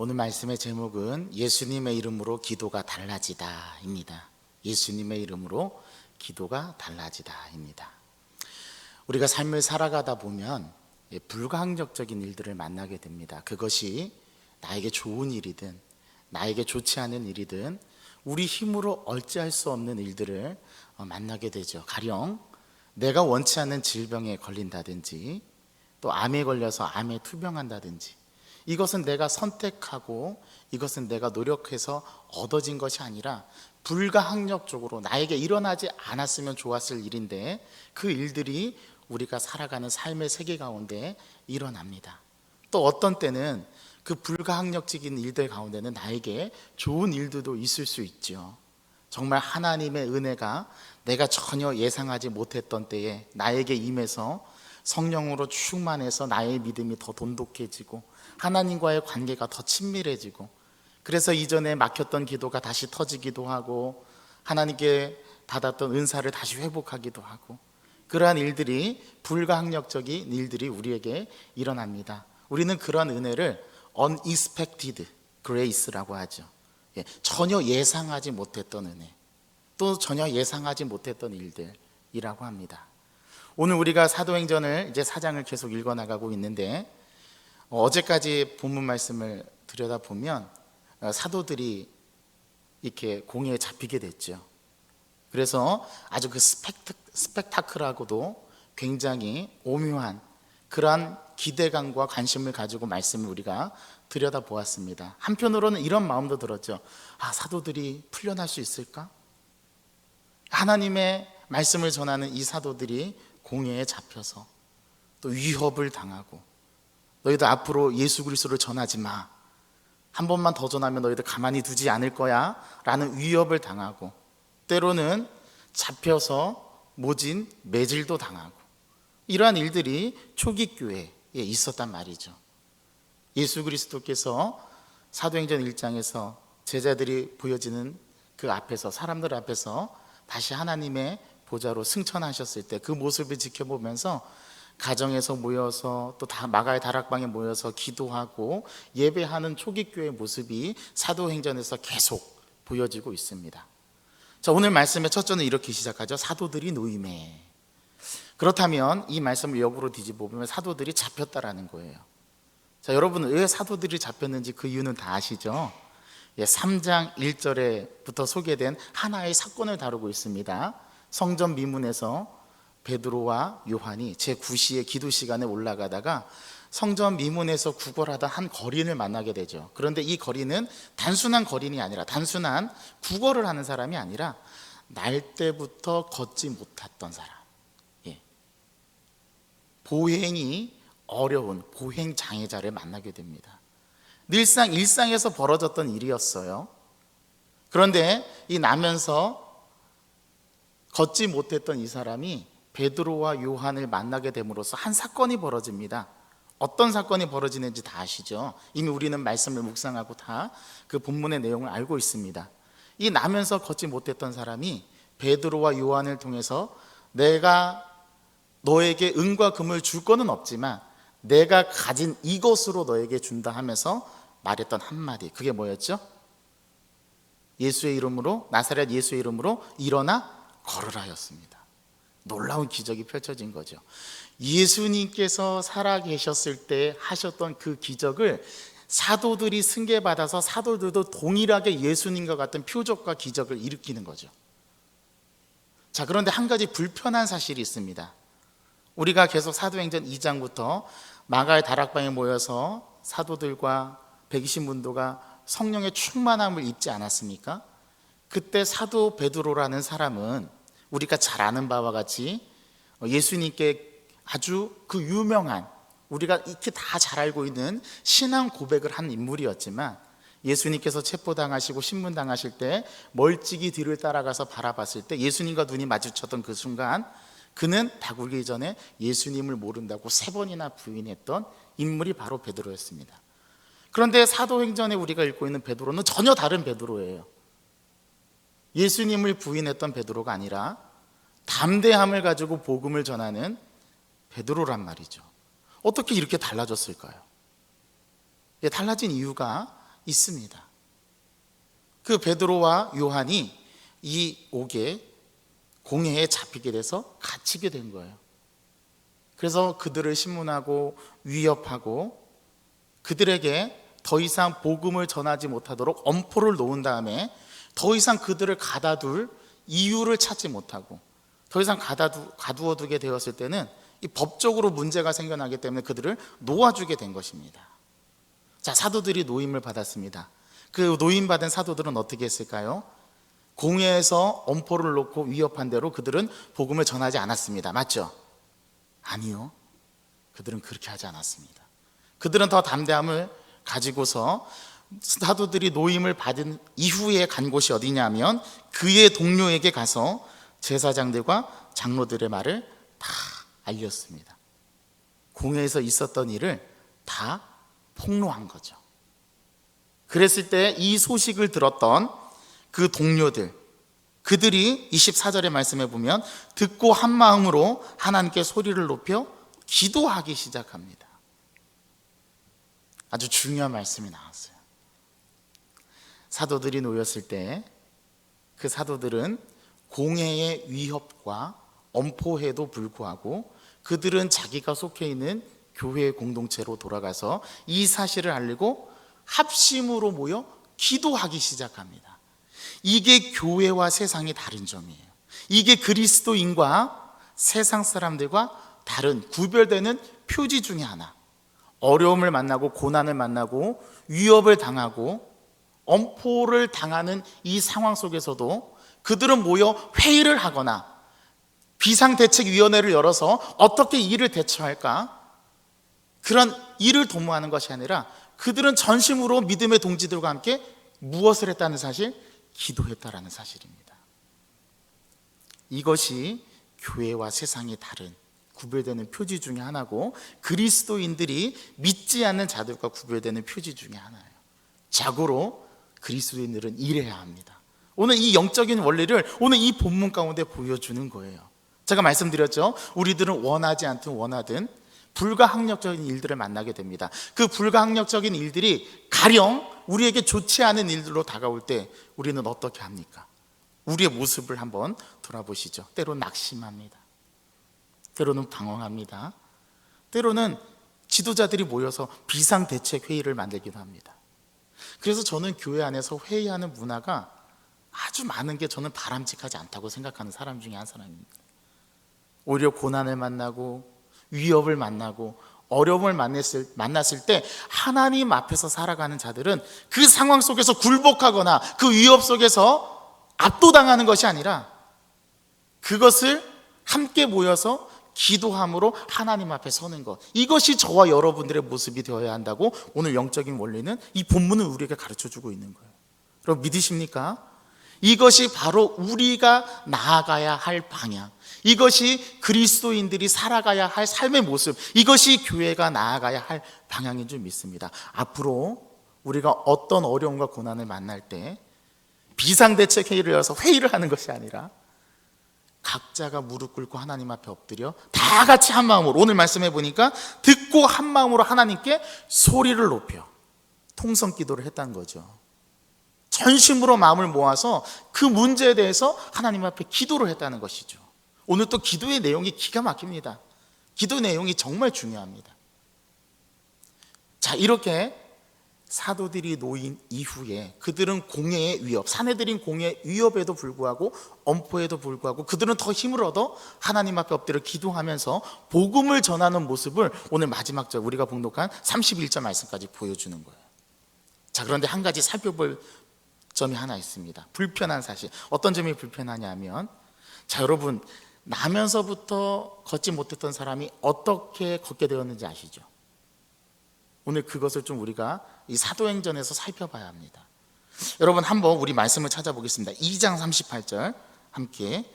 오늘 말씀의 제목은 예수님의 이름으로 기도가 달라지다입니다. 예수님의 이름으로 기도가 달라지다입니다. 우리가 삶을 살아가다 보면 불가항력적인 일들을 만나게 됩니다. 그것이 나에게 좋은 일이든 나에게 좋지 않은 일이든 우리 힘으로 어찌할 수 없는 일들을 만나게 되죠. 가령 내가 원치 않는 질병에 걸린다든지, 또 암에 걸려서 암에 투병한다든지, 이것은 내가 선택하고 이것은 내가 노력해서 얻어진 것이 아니라 불가항력적으로 나에게 일어나지 않았으면 좋았을 일인데 그 일들이 우리가 살아가는 삶의 세계 가운데 일어납니다. 또 어떤 때는 그 불가항력적인 일들 가운데는 나에게 좋은 일들도 있을 수 있죠. 정말 하나님의 은혜가 내가 전혀 예상하지 못했던 때에 나에게 임해서 성령으로 충만해서 나의 믿음이 더 돈독해지고 하나님과의 관계가 더 친밀해지고, 그래서 이전에 막혔던 기도가 다시 터지기도 하고 하나님께 받았던 은사를 다시 회복하기도 하고, 그러한 일들이, 불가항력적인 일들이 우리에게 일어납니다. 우리는 그런 은혜를 unexpected grace라고 하죠. 전혀 예상하지 못했던 은혜, 또 전혀 예상하지 못했던 일들이라고 합니다. 오늘 우리가 사도행전을 이제 4장을 계속 읽어나가고 있는데, 어제까지 본문 말씀을 들여다보면 사도들이 이렇게 공회에 잡히게 됐죠. 그래서 아주 그 스펙타클하고도 굉장히 오묘한 그러한 기대감과 관심을 가지고 말씀을 우리가 들여다보았습니다. 한편으로는 이런 마음도 들었죠. 사도들이 풀려날 수 있을까? 하나님의 말씀을 전하는 이 사도들이 공회에 잡혀서 또 위협을 당하고, 너희들 앞으로 예수 그리스도를 전하지 마, 한 번만 더 전하면 너희들 가만히 두지 않을 거야 라는 위협을 당하고, 때로는 잡혀서 모진 매질도 당하고, 이러한 일들이 초기 교회에 있었단 말이죠. 예수 그리스도께서 사도행전 1장에서 제자들이 보여지는 그 앞에서, 사람들 앞에서 다시 하나님의 보좌로 승천하셨을 때 그 모습을 지켜보면서 가정에서 모여서 또 마가의 다락방에 모여서 기도하고 예배하는 초기 교회의 모습이 사도행전에서 계속 보여지고 있습니다. 자, 오늘 말씀의 첫 절은 이렇게 시작하죠. 사도들이 노임에. 그렇다면 이 말씀을 역으로 뒤집어 보면 사도들이 잡혔다라는 거예요. 자, 여러분, 왜 사도들이 잡혔는지 그 이유는 다 아시죠? 3장 1절에부터 소개된 하나의 사건을 다루고 있습니다. 성전 미문에서 베드로와 요한이 제9시의 기도 시간에 올라가다가 성전 미문에서 구걸하던 한 거린을 만나게 되죠. 그런데 이 거린은 단순한 거린이 아니라, 단순한 구걸을 하는 사람이 아니라 날 때부터 걷지 못했던 사람, 보행이 어려운 보행 장애자를 만나게 됩니다. 늘상 일상에서 벌어졌던 일이었어요. 그런데 이 나면서 걷지 못했던 이 사람이 베드로와 요한을 만나게 됨으로써 한 사건이 벌어집니다. 어떤 사건이 벌어지는지 다 아시죠? 이미 우리는 말씀을 묵상하고 다 그 본문의 내용을 알고 있습니다. 이 나면서 걷지 못했던 사람이 베드로와 요한을 통해서 내가 너에게 은과 금을 줄 거는 없지만 내가 가진 이것으로 너에게 준다 하면서 말했던 한마디, 그게 뭐였죠? 예수의 이름으로, 나사렛 예수의 이름으로 일어나 걸으라 였습니다. 놀라운 기적이 펼쳐진 거죠. 예수님께서 살아계셨을 때 하셨던 그 기적을 사도들이 승계받아서 사도들도 동일하게 예수님과 같은 표적과 기적을 일으키는 거죠. 자, 그런데 한 가지 불편한 사실이 있습니다. 우리가 계속 사도행전 2장부터 마가의 다락방에 모여서 사도들과 120문도가 성령의 충만함을 입지 않았습니까? 그때 사도 베드로라는 사람은 우리가 잘 아는 바와 같이 예수님께 아주 그 유명한, 우리가 익히 다 잘 알고 있는 신앙 고백을 한 인물이었지만, 예수님께서 체포당하시고 신문당하실 때 멀찍이 뒤를 따라가서 바라봤을 때 예수님과 눈이 마주쳤던 그 순간 그는 다굴기 전에 예수님을 모른다고 3번이나 부인했던 인물이 바로 베드로였습니다. 그런데 사도행전에 우리가 읽고 있는 베드로는 전혀 다른 베드로예요. 예수님을 부인했던 베드로가 아니라 담대함을 가지고 복음을 전하는 베드로란 말이죠. 어떻게 이렇게 달라졌을까요? 달라진 이유가 있습니다. 그 베드로와 요한이 이 옥에 공회에 잡히게 돼서 갇히게 된 거예요. 그래서 그들을 신문하고 위협하고 그들에게 더 이상 복음을 전하지 못하도록 엄포를 놓은 다음에 더 이상 그들을 가둬둘 이유를 찾지 못하고 더 이상 가두어 두게 되었을 때는 이 법적으로 문제가 생겨나기 때문에 그들을 놓아주게 된 것입니다. 자, 사도들이 노임을 받았습니다. 그 노임받은 사도들은 어떻게 했을까요? 공회에서 엄포를 놓고 위협한 대로 그들은 복음을 전하지 않았습니다. 맞죠? 아니요. 그들은 그렇게 하지 않았습니다. 그들은 더 담대함을 가지고서 사도들이 노임을 받은 이후에 간 곳이 어디냐면 그의 동료에게 가서 제사장들과 장로들의 말을 다 알렸습니다. 공회에서 있었던 일을 다 폭로한 거죠. 그랬을 때 이 소식을 들었던 그 동료들, 그들이 24절의 말씀에 보면 듣고 한 마음으로 하나님께 소리를 높여 기도하기 시작합니다. 아주 중요한 말씀이 나왔어요. 사도들이 놓였을 때 그 사도들은 공회의 위협과 엄포에도 불구하고 그들은 자기가 속해 있는 교회의 공동체로 돌아가서 이 사실을 알리고 합심으로 모여 기도하기 시작합니다. 이게 교회와 세상이 다른 점이에요. 이게 그리스도인과 세상 사람들과 다른 구별되는 표지 중에 하나. 어려움을 만나고 고난을 만나고 위협을 당하고 엄포를 당하는 이 상황 속에서도 그들은 모여 회의를 하거나 비상대책위원회를 열어서 어떻게 이를 대처할까, 그런 일을 도모하는 것이 아니라 그들은 전심으로 믿음의 동지들과 함께 무엇을 했다는 사실? 기도했다라는 사실입니다. 이것이 교회와 세상이 다른 구별되는 표지 중에 하나고 그리스도인들이 믿지 않는 자들과 구별되는 표지 중에 하나예요. 자고로 그리스도인들은 이래야 합니다. 오늘 이 영적인 원리를 오늘 이 본문 가운데 보여주는 거예요. 제가 말씀드렸죠. 우리들은 원하지 않든 원하든 불가항력적인 일들을 만나게 됩니다. 그 불가항력적인 일들이 가령 우리에게 좋지 않은 일들로 다가올 때 우리는 어떻게 합니까? 우리의 모습을 한번 돌아보시죠. 때로는 낙심합니다. 때로는 방황합니다. 때로는 지도자들이 모여서 비상대책회의를 만들기도 합니다. 그래서 저는 교회 안에서 회의하는 문화가 아주 많은 게 저는 바람직하지 않다고 생각하는 사람 중에 한 사람입니다. 오히려 고난을 만나고 위협을 만나고 어려움을 만났을 때 하나님 앞에서 살아가는 자들은 그 상황 속에서 굴복하거나 그 위협 속에서 압도당하는 것이 아니라 그것을 함께 모여서 기도함으로 하나님 앞에 서는 것, 이것이 저와 여러분들의 모습이 되어야 한다고 오늘 영적인 원리는 이 본문은 우리에게 가르쳐주고 있는 거예요. 여러분 믿으십니까? 이것이 바로 우리가 나아가야 할 방향, 이것이 그리스도인들이 살아가야 할 삶의 모습, 이것이 교회가 나아가야 할 방향인 줄 믿습니다. 앞으로 우리가 어떤 어려움과 고난을 만날 때 비상대책회의를 열어서 회의를 하는 것이 아니라 각자가 무릎 꿇고 하나님 앞에 엎드려 다 같이 한 마음으로, 오늘 말씀해 보니까 듣고 한 마음으로 하나님께 소리를 높여 통성 기도를 했다는 거죠. 전심으로 마음을 모아서 그 문제에 대해서 하나님 앞에 기도를 했다는 것이죠. 오늘 또 기도의 내용이 기가 막힙니다. 기도 내용이 정말 중요합니다. 자, 이렇게 사도들이 놓인 이후에 그들은 공회의 위협, 사내들인 공회의 위협에도 불구하고 엄포에도 불구하고 그들은 더 힘을 얻어 하나님 앞에 엎드려 기도하면서 복음을 전하는 모습을 오늘 마지막 절 우리가 봉독한 31절 말씀까지 보여주는 거예요. 자, 그런데 한 가지 살펴볼 점이 하나 있습니다. 불편한 사실. 어떤 점이 불편하냐면, 자, 여러분 나면서부터 걷지 못했던 사람이 어떻게 걷게 되었는지 아시죠? 오늘 그것을 좀 우리가 이 사도행전에서 살펴봐야 합니다. 여러분 한번 우리 말씀을 찾아보겠습니다. 2장 38절 함께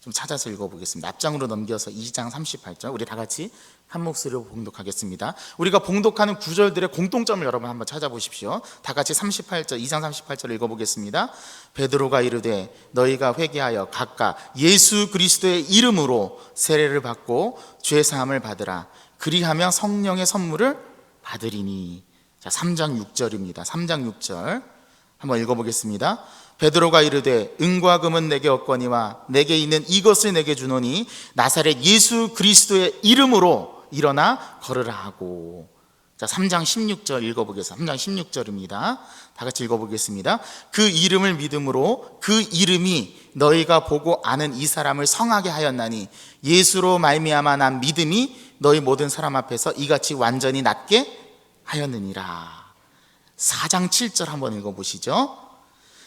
좀 찾아서 읽어보겠습니다. 앞장으로 넘겨서 2장 38절 우리 다 같이 한 목소리로 봉독하겠습니다. 우리가 봉독하는 구절들의 공통점을 여러분 한번 찾아보십시오. 다 같이 38절, 2장 38절을 읽어보겠습니다. 베드로가 이르되 너희가 회개하여 각각 예수 그리스도의 이름으로 세례를 받고 죄 사함을 받으라. 그리하면 성령의 선물을 받으리니. 자, 3장 6절입니다. 3장 6절 한번 읽어보겠습니다. 베드로가 이르되 은과 금은 내게 없거니와 내게 있는 이것을 내게 주노니 나사렛 예수 그리스도의 이름으로 일어나 걸으라 하고. 자, 3장 16절 읽어보겠습니다. 3장 16절입니다. 다 같이 읽어보겠습니다. 그 이름을 믿음으로 그 이름이 너희가 보고 아는 이 사람을 성하게 하였나니 예수로 말미암아 난 믿음이 너희 모든 사람 앞에서 이같이 완전히 낫게 하였느니라. 4장 7절 한번 읽어보시죠.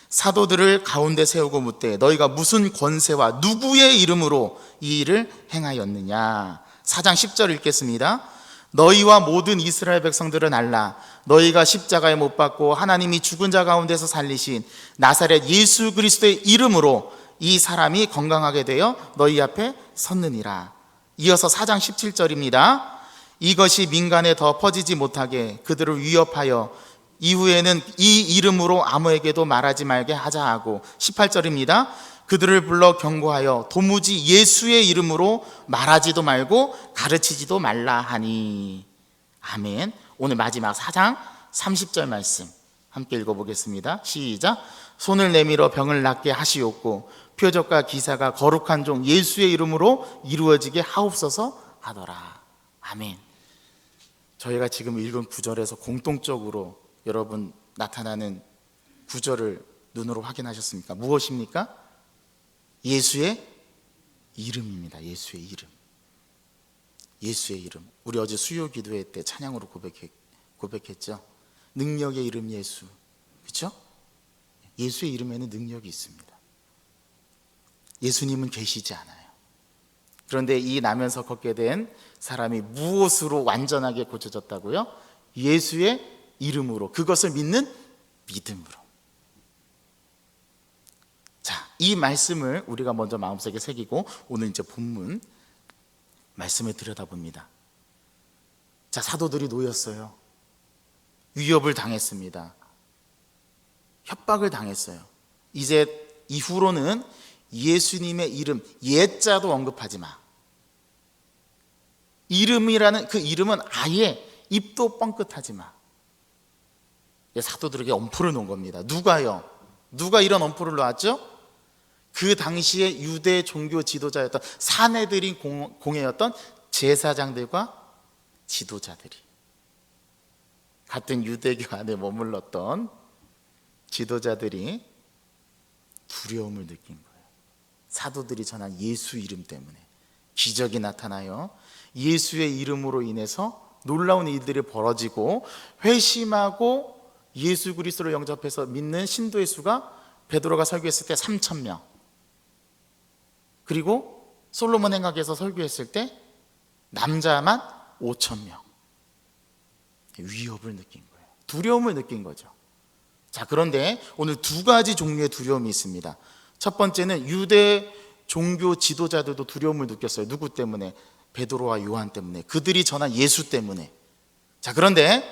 사도들을 가운데 세우고 묻되 너희가 무슨 권세와 누구의 이름으로 이 일을 행하였느냐. 4장 10절 읽겠습니다. 너희와 모든 이스라엘 백성들은 알라. 너희가 십자가에 못 박고 하나님이 죽은 자 가운데서 살리신 나사렛 예수 그리스도의 이름으로 이 사람이 건강하게 되어 너희 앞에 섰느니라. 이어서 4장 17절입니다. 이것이 민간에 더 퍼지지 못하게 그들을 위협하여 이후에는 이 이름으로 아무에게도 말하지 말게 하자 하고. 18절입니다. 그들을 불러 경고하여 도무지 예수의 이름으로 말하지도 말고 가르치지도 말라 하니. 아멘. 오늘 마지막 4장 30절 말씀 함께 읽어보겠습니다. 시작. 손을 내밀어 병을 낫게 하시옵고 표적과 기사가 거룩한 종 예수의 이름으로 이루어지게 하옵소서 하더라. 아멘. 저희가 지금 읽은 구절에서 공통적으로 여러분 나타나는 구절을 눈으로 확인하셨습니까? 무엇입니까? 예수의 이름입니다. 예수의 이름. 예수의 이름. 우리 어제 수요 기도회 때 찬양으로 고백했죠. 능력의 이름 예수. 그렇죠? 예수의 이름에는 능력이 있습니다. 예수님은 계시지 않아요. 그런데 이 나면서 걷게 된 사람이 무엇으로 완전하게 고쳐졌다고요? 예수의 이름으로, 그것을 믿는 믿음으로. 자, 이 말씀을 우리가 먼저 마음속에 새기고 오늘 이제 본문 말씀을 들여다봅니다. 자, 사도들이 놓였어요. 위협을 당했습니다. 협박을 당했어요. 이제 이후로는 예수님의 이름, 예자도 언급하지 마. 이름이라는 그 이름은 아예 입도 뻥끗하지 마. 사도들에게 엄포를 놓은 겁니다. 누가요? 누가 이런 엄포를 놓았죠? 그 당시에 유대 종교 지도자였던 사내들이 공회였던 제사장들과 지도자들이, 같은 유대교 안에 머물렀던 지도자들이 두려움을 느낀 거예요. 사도들이 전한 예수 이름 때문에 기적이 나타나요. 예수의 이름으로 인해서 놀라운 일들이 벌어지고 회심하고 예수 그리스도를 영접해서 믿는 신도의 수가 베드로가 설교했을 때 3,000명, 그리고 솔로몬 행각에서 설교했을 때 남자만 5,000명. 위협을 느낀 거예요. 두려움을 느낀 거죠. 자, 그런데 오늘 두 가지 종류의 두려움이 있습니다. 첫 번째는 유대 종교 지도자들도 두려움을 느꼈어요. 누구 때문에? 베드로와 요한 때문에. 그들이 전한 예수 때문에. 자, 그런데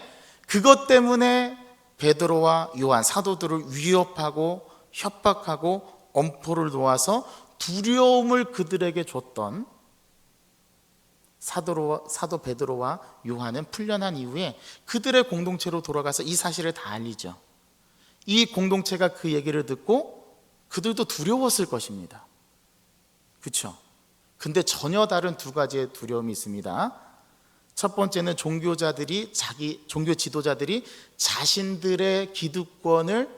그것 때문에 베드로와 요한 사도들을 위협하고 협박하고 엄포를 놓아서 두려움을 그들에게 줬던 사도 베드로와 요한은 풀려난 이후에 그들의 공동체로 돌아가서 이 사실을 다 알리죠. 이 공동체가 그 얘기를 듣고 그들도 두려웠을 것입니다. 그렇죠? 근데 전혀 다른 두 가지의 두려움이 있습니다. 첫 번째는 종교 지도자들이 자신들의 기득권을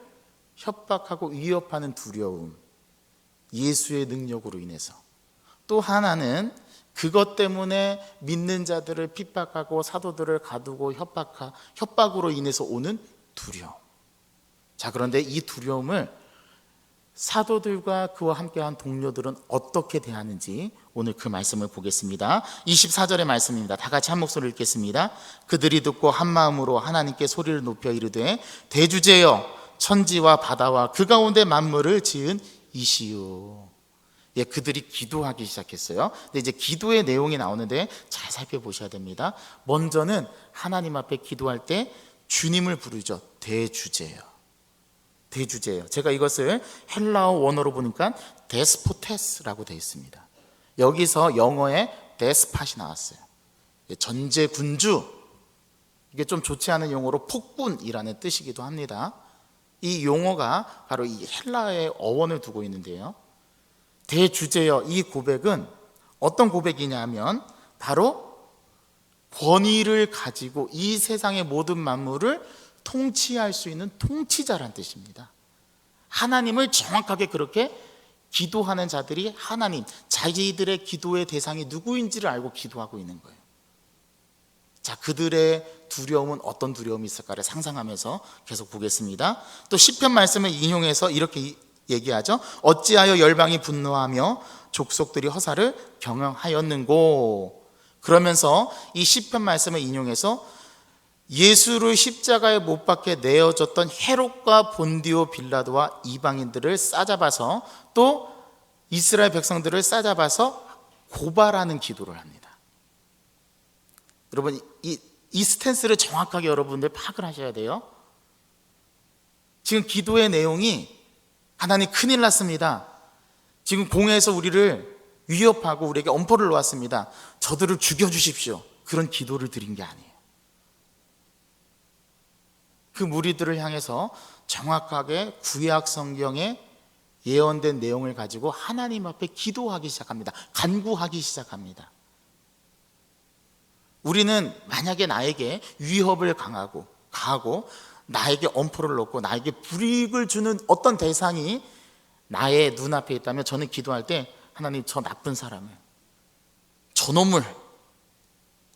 협박하고 위협하는 두려움, 예수의 능력으로 인해서. 또 하나는 그것 때문에 믿는 자들을 핍박하고 사도들을 가두고 협박으로 인해서 오는 두려움. 자, 그런데 이 두려움을 사도들과 그와 함께한 동료들은 어떻게 대하는지 오늘 그 말씀을 보겠습니다. 24절의 말씀입니다. 다 같이 한 목소리를 읽겠습니다. 그들이 듣고 한 마음으로 하나님께 소리를 높여 이르되 대주제여 천지와 바다와 그 가운데 만물을 지은 이시요. 예, 그들이 기도하기 시작했어요. 근데 이제 기도의 내용이 나오는데 잘 살펴보셔야 됩니다. 먼저는 하나님 앞에 기도할 때 주님을 부르죠. 대주제요. 대주제예요. 제가 이것을 헬라어 원어로 보니까 데스포테스라고 되어 있습니다. 여기서 영어에 데스팟이 나왔어요. 전제군주, 이게 좀 좋지 않은 용어로 폭군이라는 뜻이기도 합니다. 이 용어가 바로 이 헬라어의 어원을 두고 있는데요, 대주제여, 이 고백은 어떤 고백이냐면 바로 권위를 가지고 이 세상의 모든 만물을 통치할 수 있는 통치자란 뜻입니다. 하나님을 정확하게 그렇게 기도하는 자들이 하나님, 자기들의 기도의 대상이 누구인지를 알고 기도하고 있는 거예요. 자, 그들의 두려움은 어떤 두려움이 있을까를 상상하면서 계속 보겠습니다. 또 시편 말씀을 인용해서 이렇게 얘기하죠. 어찌하여 열방이 분노하며 족속들이 허사를 경영하였는고. 그러면서 이 시편 말씀을 인용해서 예수를 십자가에 못 박게 내어줬던 헤롯과 본디오 빌라도와 이방인들을 싸잡아서, 또 이스라엘 백성들을 싸잡아서 고발하는 기도를 합니다. 여러분, 이 스탠스를 정확하게 여러분들 파악을 하셔야 돼요. 지금 기도의 내용이 하나님 큰일 났습니다, 지금 공회에서 우리를 위협하고 우리에게 엄포를 놓았습니다, 저들을 죽여주십시오, 그런 기도를 드린 게 아니에요. 그 무리들을 향해서 정확하게 구약 성경에 예언된 내용을 가지고 하나님 앞에 기도하기 시작합니다. 간구하기 시작합니다. 우리는 만약에 나에게 위협을 가하고 나에게 엄포를 놓고 나에게 불이익을 주는 어떤 대상이 나의 눈앞에 있다면, 저는 기도할 때 하나님, 저 나쁜 사람을, 저 놈을,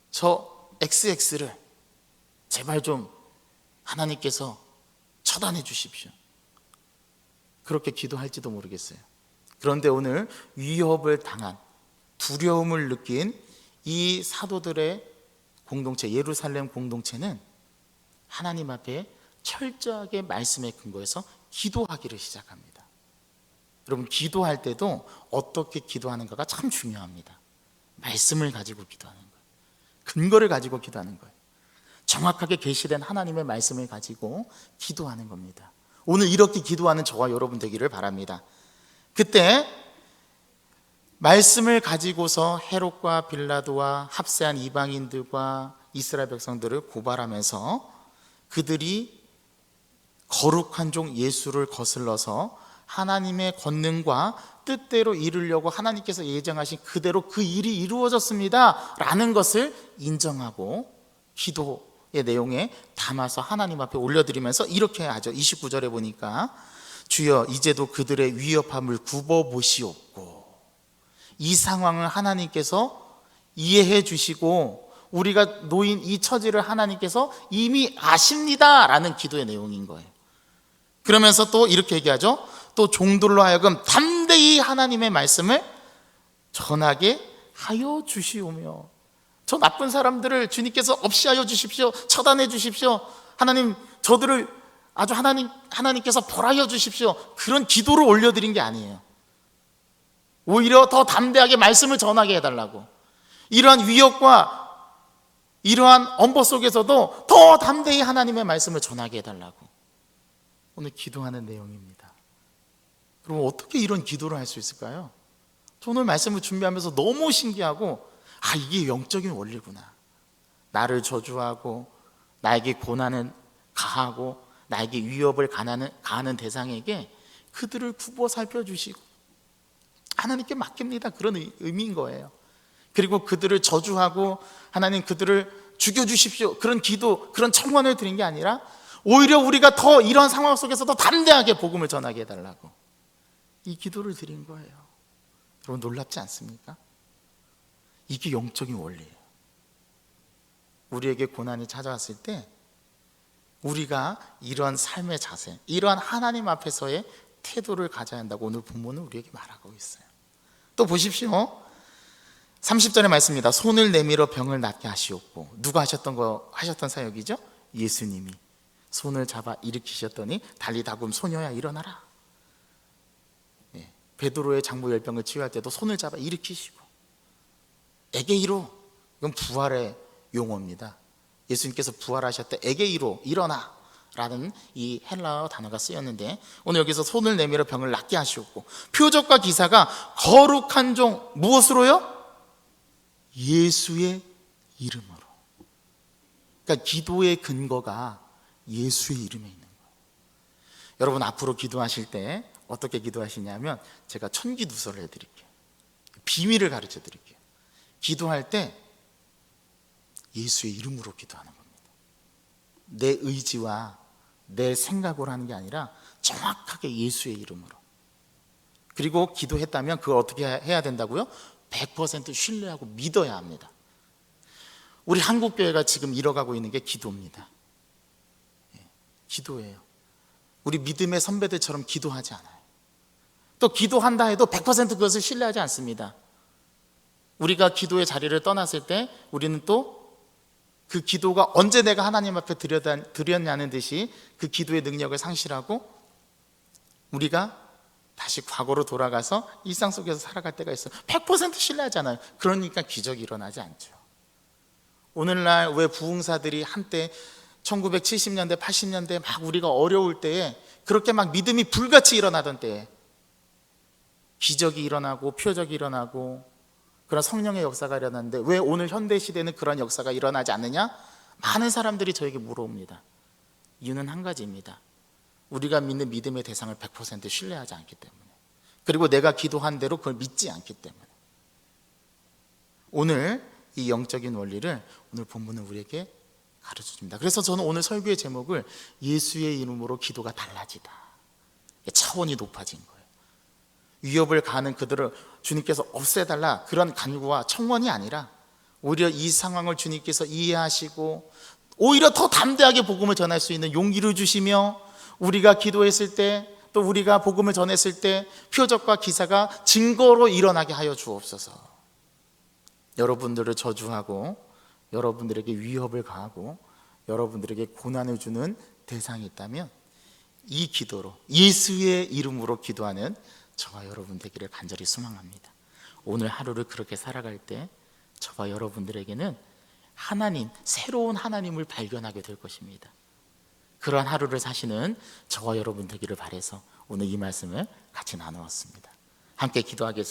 저 XX를 제발 좀 하나님께서 처단해 주십시오, 그렇게 기도할지도 모르겠어요. 그런데 오늘 위협을 당한, 두려움을 느낀 이 사도들의 공동체, 예루살렘 공동체는 하나님 앞에 철저하게 말씀에 근거해서 기도하기를 시작합니다. 여러분, 기도할 때도 어떻게 기도하는가가 참 중요합니다. 말씀을 가지고 기도하는 거예요. 근거를 가지고 기도하는 거예요. 정확하게 계시된 하나님의 말씀을 가지고 기도하는 겁니다. 오늘 이렇게 기도하는 저와 여러분 되기를 바랍니다. 그때 말씀을 가지고서 헤롯과 빌라도와 합세한 이방인들과 이스라엘 백성들을 고발하면서 그들이 거룩한 종 예수를 거슬러서 하나님의 권능과 뜻대로 이루려고 하나님께서 예정하신 그대로 그 일이 이루어졌습니다 라는 것을 인정하고 기도의 내용에 담아서 하나님 앞에 올려드리면서 이렇게 하죠. 29절에 보니까 주여 이제도 그들의 위협함을 굽어보시옵고. 이 상황을 하나님께서 이해해 주시고 우리가 놓인 이 처지를 하나님께서 이미 아십니다 라는 기도의 내용인 거예요. 그러면서 또 이렇게 얘기하죠. 또 종들로 하여금 담대히 하나님의 말씀을 전하게 하여 주시오며. 저 나쁜 사람들을 주님께서 없이 하여 주십시오, 처단해 주십시오, 하나님 저들을 아주 하나님께서 벌하여 주십시오, 그런 기도를 올려드린 게 아니에요. 오히려 더 담대하게 말씀을 전하게 해달라고, 이러한 위협과 이러한 엄보 속에서도 더 담대히 하나님의 말씀을 전하게 해달라고 오늘 기도하는 내용입니다. 그럼 어떻게 이런 기도를 할 수 있을까요? 저 오늘 말씀을 준비하면서 너무 신기하고, 이게 영적인 원리구나. 나를 저주하고 나에게 고난을 가하고 나에게 위협을 가하는 대상에게 그들을 굽어 살펴주시고 하나님께 맡깁니다, 그런 의미인 거예요. 그리고 그들을 저주하고 하나님 그들을 죽여주십시오, 그런 기도, 그런 청원을 드린 게 아니라 오히려 우리가 더 이런 상황 속에서도 담대하게 복음을 전하게 해달라고 이 기도를 드린 거예요. 여러분, 놀랍지 않습니까? 이게 영적인 원리예요. 우리에게 고난이 찾아왔을 때 우리가 이러한 삶의 자세, 이러한 하나님 앞에서의 태도를 가져야 한다고 오늘 본문은 우리에게 말하고 있어요. 또 보십시오. 30절의 말씀입니다. 손을 내밀어 병을 낫게 하시옵고. 누가 하셨던 사역이죠? 예수님이 손을 잡아 일으키셨더니 달리다굼 소녀야 일어나라. 베드로의 장부 열병을 치유할 때도 손을 잡아 일으키시고, 에게이로, 이건 부활의 용어입니다. 예수님께서 부활하실 때 에게이로 일어나 라는 이 헬라어 단어가 쓰였는데, 오늘 여기서 손을 내밀어 병을 낫게 하시옵고, 표적과 기사가 거룩한 종 무엇으로요? 예수의 이름으로. 그러니까 기도의 근거가 예수의 이름에 있는 거예요. 여러분 앞으로 기도하실 때 어떻게 기도하시냐면 제가 천기두서를 해드릴게요. 비밀을 가르쳐 드릴게요. 기도할 때 예수의 이름으로 기도하는 겁니다. 내 의지와 내 생각으로 하는 게 아니라 정확하게 예수의 이름으로. 그리고 기도했다면 그걸 어떻게 해야 된다고요? 100% 신뢰하고 믿어야 합니다. 우리 한국교회가 지금 잃어가고 있는 게 기도입니다. 기도예요. 우리 믿음의 선배들처럼 기도하지 않아요. 또 기도한다 해도 100% 그것을 신뢰하지 않습니다. 우리가 기도의 자리를 떠났을 때 우리는 또 그 기도가 언제 내가 하나님 앞에 드렸냐는 듯이 그 기도의 능력을 상실하고 우리가 다시 과거로 돌아가서 일상 속에서 살아갈 때가 있어요. 100% 신뢰하잖아요. 그러니까 기적이 일어나지 않죠. 오늘날 왜 부흥사들이 한때 1970년대 80년대 막 우리가 어려울 때에 그렇게 막 믿음이 불같이 일어나던 때에 기적이 일어나고 표적이 일어나고 그런 성령의 역사가 일어났는데 왜 오늘 현대시대는 그런 역사가 일어나지 않느냐? 많은 사람들이 저에게 물어옵니다. 이유는 한 가지입니다. 우리가 믿는 믿음의 대상을 100% 신뢰하지 않기 때문에, 그리고 내가 기도한 대로 그걸 믿지 않기 때문에. 오늘 이 영적인 원리를 오늘 본문은 우리에게 가르쳐줍니다. 그래서 저는 오늘 설교의 제목을 예수의 이름으로 기도가 달라지다, 차원이 높아진 거예요. 위협을 가하는 그들을 주님께서 없애달라 그런 간구와 청원이 아니라 오히려 이 상황을 주님께서 이해하시고 오히려 더 담대하게 복음을 전할 수 있는 용기를 주시며 우리가 기도했을 때 또 우리가 복음을 전했을 때 표적과 기사가 증거로 일어나게 하여 주옵소서. 여러분들을 저주하고 여러분들에게 위협을 가하고 여러분들에게 고난을 주는 대상이 있다면 이 기도로 예수의 이름으로 기도하는 저와 여러분 되기를 간절히 소망합니다. 오늘 하루를 그렇게 살아갈 때 저와 여러분들에게는 하나님, 새로운 하나님을 발견하게 될 것입니다. 그러한 하루를 사시는 저와 여러분 되기를 바라서 오늘 이 말씀을 같이 나누었습니다. 함께 기도하겠습니다.